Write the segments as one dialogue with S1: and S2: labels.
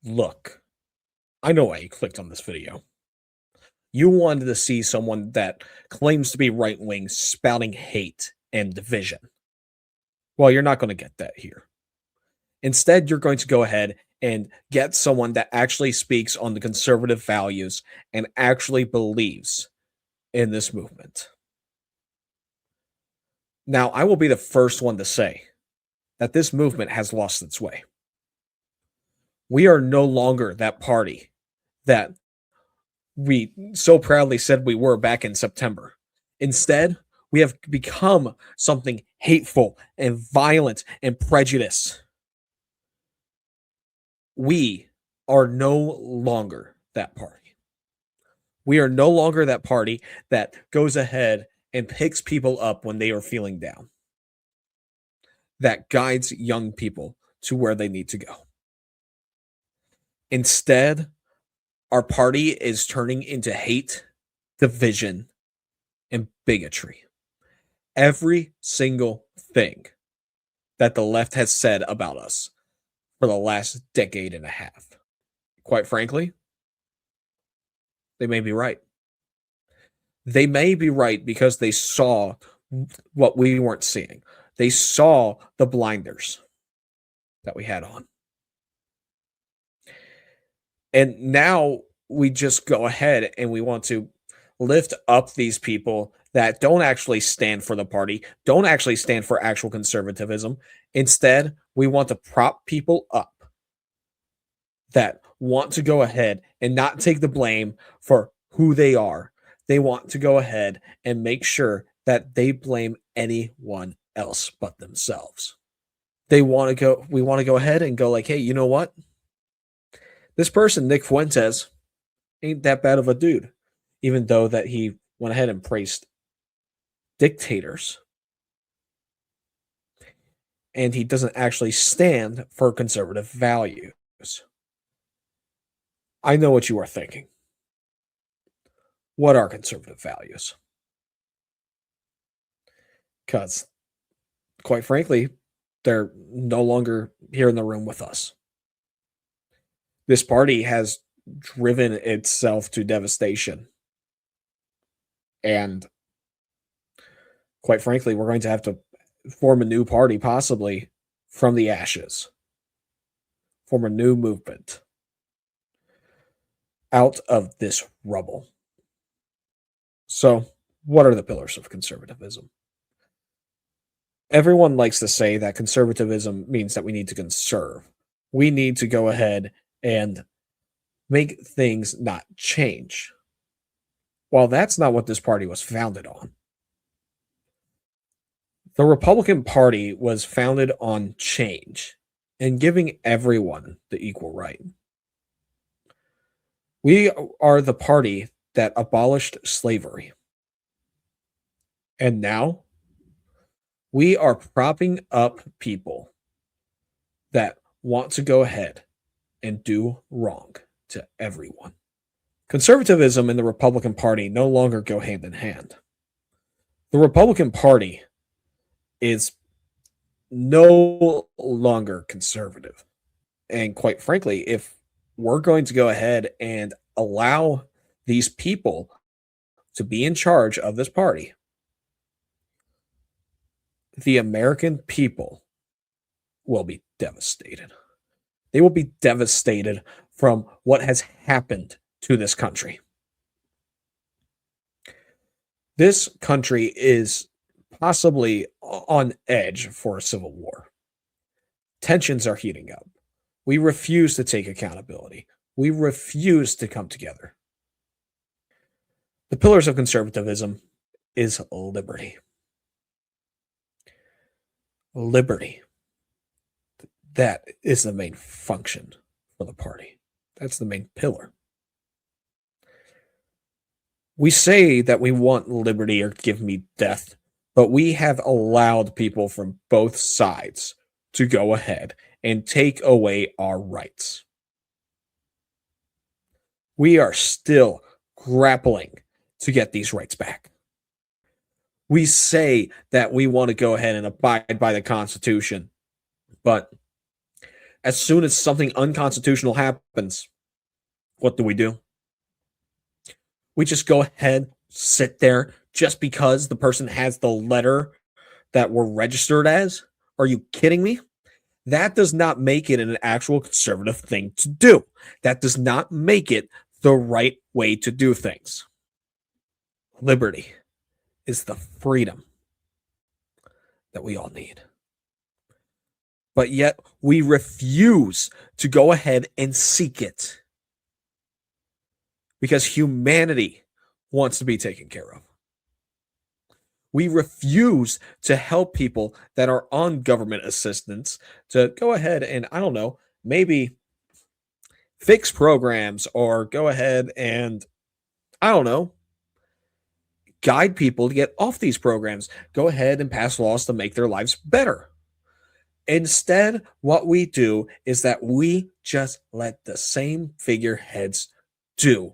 S1: Look, I know why you clicked on this video. You wanted to see someone that claims to be right wing spouting hate and division. Well, you're not going to get that here. Instead, you're going to go ahead and get someone that actually speaks on the conservative values and actually believes in this movement. Now, I will be the first one to say that this movement has lost its way. We are no longer that party that we so proudly said we were back in September. Instead, we have become something hateful and violent and prejudiced. We are no longer that party. We are no longer that party that goes ahead and picks people up when they are feeling down, that guides young people to where they need to go. Instead, our party is turning into hate, division, and bigotry. Every single thing that the left has said about us for the last decade and a half. Quite frankly, they may be right. They may be right because they saw what we weren't seeing. They saw the blinders that we had on. And now we just go ahead and we want to lift up these people that don't actually stand for the party, don't actually stand for actual conservatism. Instead, we want to prop people up that want to go ahead and not take the blame for who they are. They want to go ahead and make sure that they blame anyone else but themselves. We want to go ahead and go like, hey, you know what? This person, Nick Fuentes, ain't that bad of a dude, even though that he went ahead and praised dictators. And he doesn't actually stand for conservative values. I know what you are thinking. What are conservative values? Because, quite frankly, they're no longer here in the room with us. This party has driven itself to devastation. And quite frankly, we're going to have to form a new party, possibly from the ashes, form a new movement out of this rubble. So, what are the pillars of conservatism? Everyone likes to say that conservatism means that we need to conserve. We need to go ahead and make things not change. Well, that's not what this party was founded on. The Republican Party was founded on change and giving everyone the equal right. We are the party that abolished slavery. And now we are propping up people that want to go ahead and do wrong to everyone. Conservatism and the Republican Party no longer go hand in hand. The Republican Party is no longer conservative. And quite frankly, if we're going to go ahead and allow these people to be in charge of this party, the American people will be devastated. They will be devastated from what has happened to this country. This country is possibly on edge for a civil war. Tensions are heating up. We refuse to take accountability. We refuse to come together. The pillars of conservatism is liberty. Liberty. That is the main function for the party. That's the main pillar. We say that we want liberty or give me death, but we have allowed people from both sides to go ahead and take away our rights. We are still grappling to get these rights back. We say that we want to go ahead and abide by the Constitution, but As soon as something unconstitutional happens, what do? We just go ahead, sit there just because the person has the letter that we're registered as? Are you kidding me? That does not make it an actual conservative thing to do. That does not make it the right way to do things. Liberty is the freedom that we all need. But yet we refuse to go ahead and seek it because humanity wants to be taken care of. We refuse to help people that are on government assistance to go ahead and, I don't know, maybe fix programs or go ahead and, I don't know, guide people to get off these programs. Go ahead and pass laws to make their lives better. Instead, what we do is that we just let the same figureheads do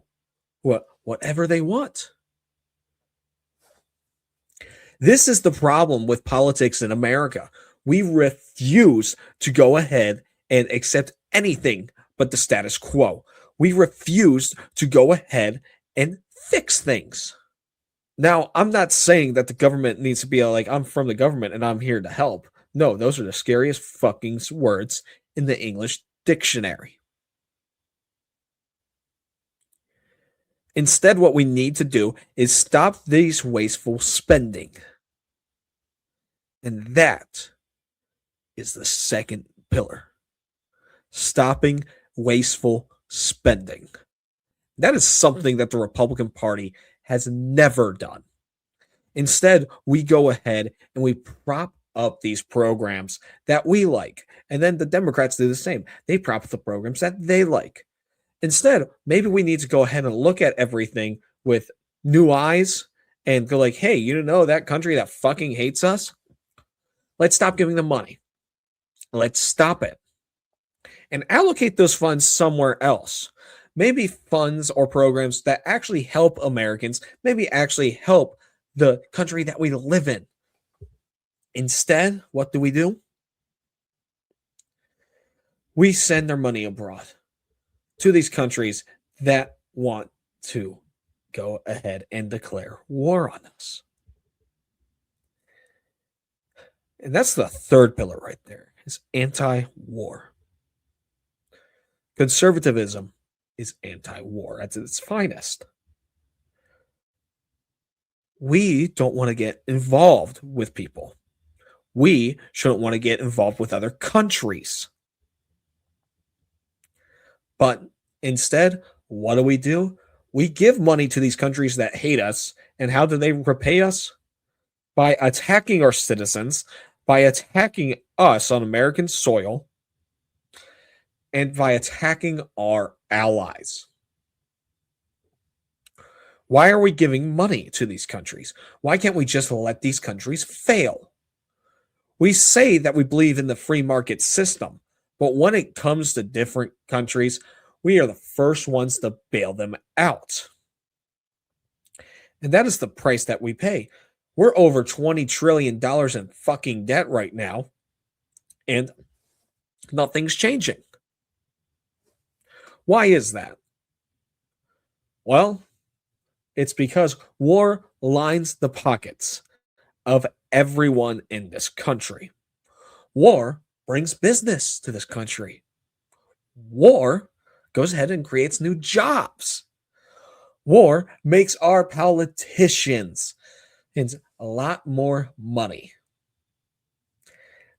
S1: whatever they want. This is the problem with politics in America. We refuse to go ahead and accept anything but the status quo. We refuse to go ahead and fix things. Now, I'm not saying that the government needs to be like, I'm from the government and I'm here to help. No, those are the scariest fucking words in the English dictionary. Instead, what we need to do is stop these wasteful spending. And that is the second pillar. Stopping wasteful spending. That is something that the Republican Party has never done. Instead, we go ahead and we prop up these programs that we like. And then the Democrats do the same. They prop up the programs that they like. Instead, maybe we need to go ahead and look at everything with new eyes and go like, hey, you know that country that fucking hates us? Let's stop giving them money. Let's stop it. And allocate those funds somewhere else. Maybe funds or programs that actually help Americans, maybe actually help the country that we live in. Instead, what do? We send their money abroad to these countries that want to go ahead and declare war on us. And that's the third pillar right there, is anti-war. Conservatism is anti-war at its finest. We don't want to get involved with people. We shouldn't want to get involved with other countries. But instead, what do? We give money to these countries that hate us. And how do they repay us? By attacking our citizens, by attacking us on American soil, and by attacking our allies. Why are we giving money to these countries? Why can't we just let these countries fail? We say that we believe in the free market system, but when it comes to different countries, we are the first ones to bail them out. And that is the price that we pay. We're over $20 trillion in fucking debt right now, and nothing's changing. Why is that? Well, it's because war lines the pockets of everyone in this country. War brings business to this country. War goes ahead and creates new jobs. War makes our politicians a lot more money.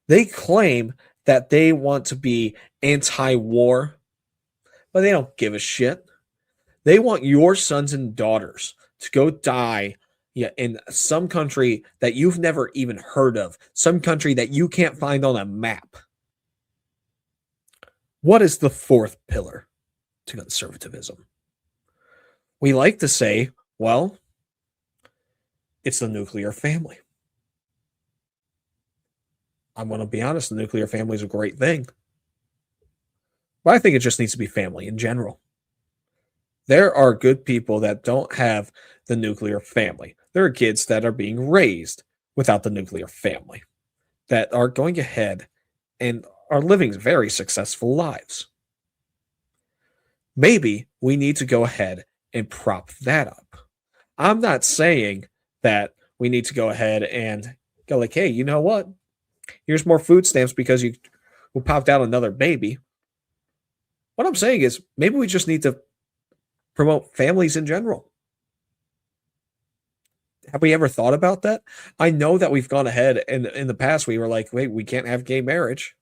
S1: They claim that they want to be anti-war, but they don't give a shit. They want your sons and daughters to go die in some country that you've never even heard of, some country that you can't find on a map. What is the fourth pillar to conservatism? We like to say, well, it's the nuclear family. I'm going to be honest, the nuclear family is a great thing. But I think it just needs to be family in general. There are good people that don't have the nuclear family. There are kids that are being raised without the nuclear family, that are going ahead and are living very successful lives. Maybe we need to go ahead and prop that up. I'm not saying that we need to go ahead and go like, hey, you know what? Here's more food stamps because you popped out another baby. What I'm saying is maybe we just need to promote families in general. Have we ever thought about that? I know that we've gone ahead and in the past we were like, wait, we can't have gay marriage.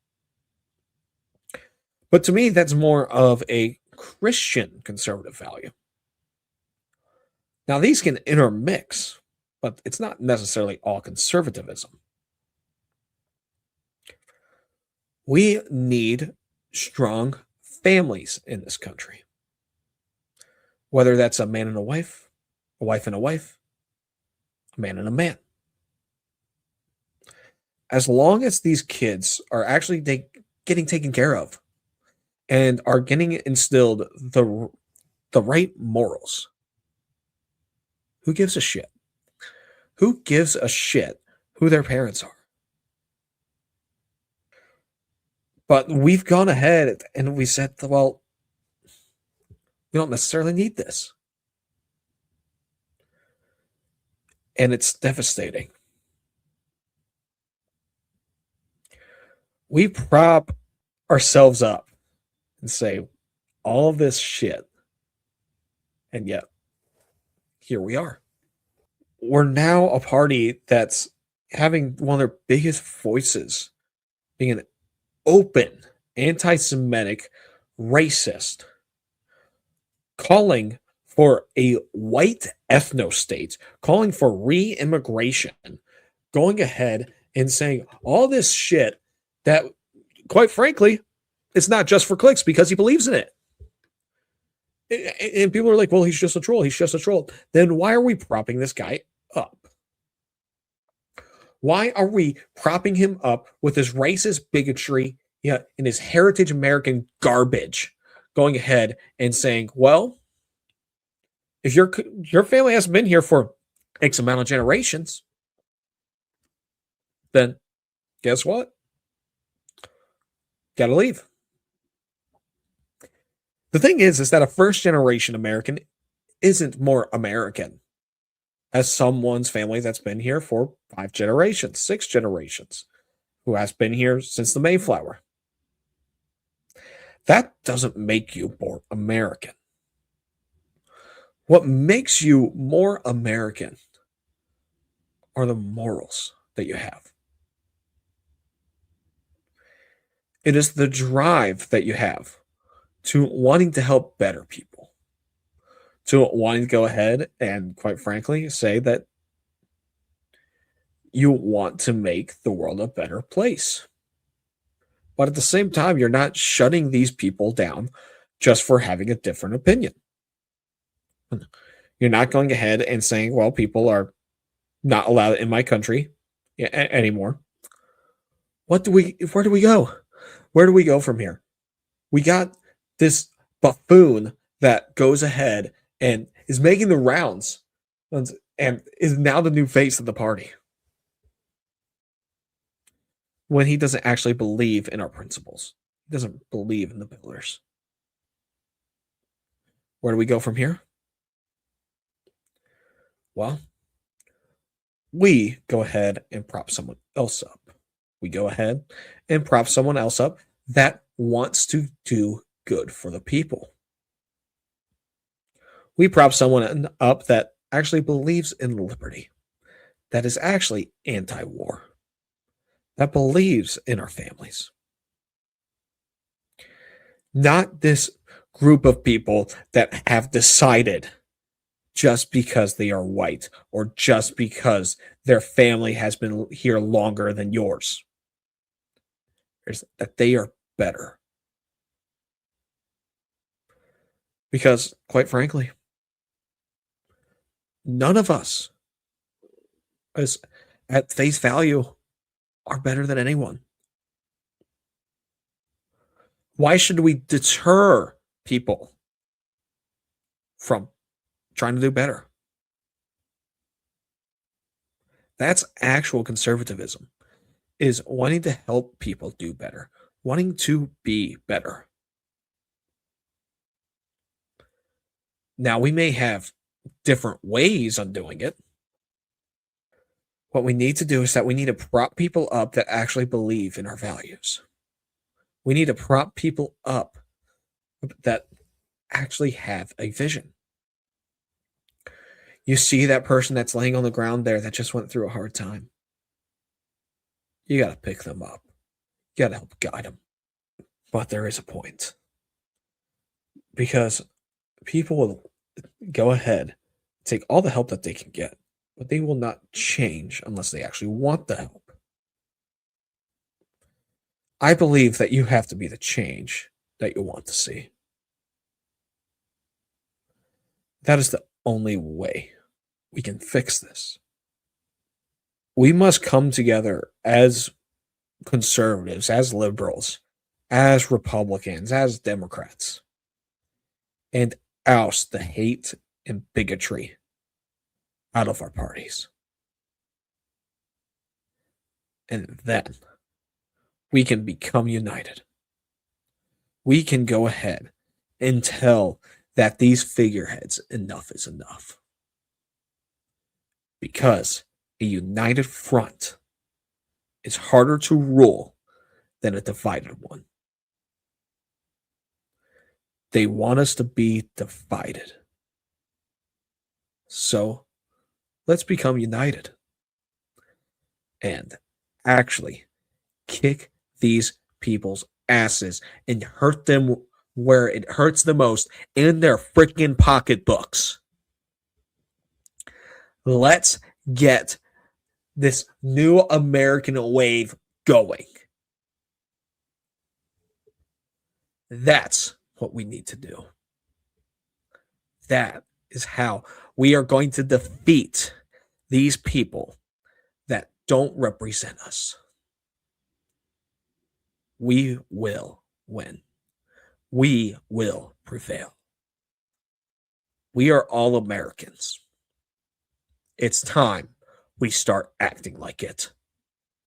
S1: But to me, that's more of a Christian conservative value. Now, these can intermix, but it's not necessarily all conservatism. We need strong families in this country, whether that's a man and a wife and a wife, a man and a man. As long as these kids are actually getting taken care of and are getting instilled the right morals, who gives a shit? Who gives a shit who their parents are? But we've gone ahead and we said, well, we don't necessarily need this. And it's devastating. We prop ourselves up and say all of this shit. And yet, here we are. We're now a party that's having one of their biggest voices being an open, anti Semitic, racist, calling for a white ethno state, calling for re immigration, going ahead and saying all this shit that, quite frankly, it's not just for clicks because he believes in it. And people are like, well, he's just a troll. He's just a troll. Then why are we propping this guy up? Why are we propping him up with his racist bigotry and his heritage American garbage, going ahead and saying, well, if your family hasn't been here for X amount of generations, then guess what? Gotta leave. The thing is that a first generation American isn't more American as someone's family that's been here for 5 generations, 6 generations, who has been here since the Mayflower. That doesn't make you more American. What makes you more American are the morals that you have. It is the drive that you have to wanting to help better people, to wanting to go ahead and, quite frankly, say that you want to make the world a better place. But at the same time, you're not shutting these people down just for having a different opinion. You're not going ahead and saying, well, people are not allowed in my country anymore. Where do we go? Where do we go from here? We got this buffoon that goes ahead and is making the rounds and is now the new face of the party, when he doesn't actually believe in our principles. He doesn't believe in the pillars. Where do we go from here? Well, we go ahead and prop someone else up. We go ahead and prop someone else up that wants to do good for the people. We prop someone up that actually believes in liberty, that is actually anti-war, that believes in our families. Not this group of people that have decided just because they are white or just because their family has been here longer than yours, that they are better. Because, quite frankly, none of us, as at face value, are better than anyone. Why should we deter people from trying to do better? That's actual conservatism, is wanting to help people do better, wanting to be better. Now, we may have different ways on doing it. What we need to do is that we need to prop people up that actually believe in our values. We need to prop people up that actually have a vision. You see that person that's laying on the ground there that just went through a hard time. You got to pick them up. You got to help guide them. But there is a point because people will go ahead, take all the help that they can get, but they will not change unless they actually want the help. I believe that you have to be the change that you want to see. That is the only way we can fix this. We must come together as conservatives, as liberals, as Republicans, as Democrats, and oust the hate and bigotry out of our parties. And then we can become united. We can go ahead and tell that these figureheads enough is enough. Because a united front is harder to rule than a divided one. They want us to be divided. So let's become united and actually kick these people's asses and hurt them where it hurts the most, in their freaking pocketbooks. Let's get this new American wave going. That's what we need to do. That is how we are going to defeat these people that don't represent us. We will win. We will prevail. We are all Americans. It's time we start acting like it.